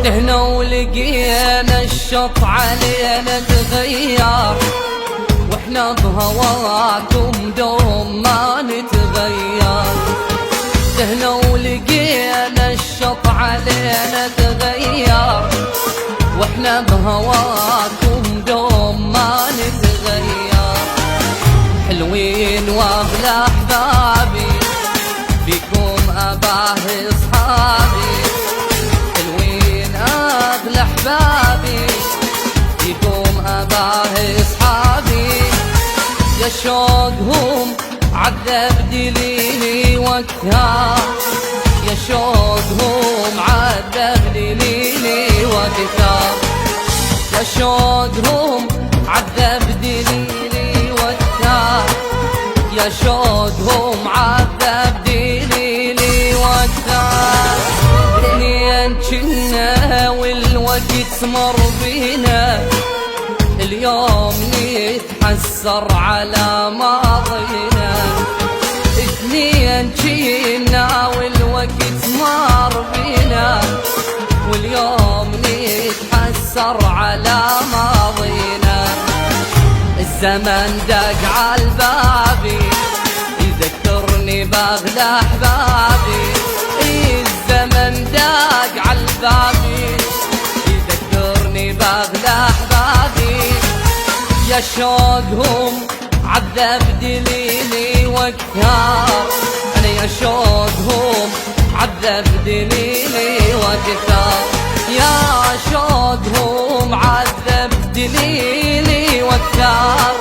هنا ولقينا الشط علينا تغير، واحنا بهواكم دوم ما نتغير. هنا ولقينا الشط علينا تغير، واحنا بهواكم دوم ما نتغير. حلوين واغلى احبابي فيكم اباه اصحابي، حلوين اغلى احبابي فيكم اباه اصحابي. يا شوقهم عذب دليلي وقتها، يا شوقهم عذب دليلي وقتها، يا شوقهم عذب دليلي وقتها، يا شوقهم عذب دليلي وقتها. اثنين جنا والوقت مر بينا، اليوم نتحسر على ماضينا. اثنين جينا والوقت مر بينا، واليوم نتحسر على ماضينا. الزمن دق عالبابي يذكرني باغلى احبابي، الزمن دق عالبابي يذكرني باغلى احبابي. يا شوقهم عذب دليلي وقتها، انا يا شوقهم عذب دليلي وقتها، يا شوقهم عذب دليلي وقتها.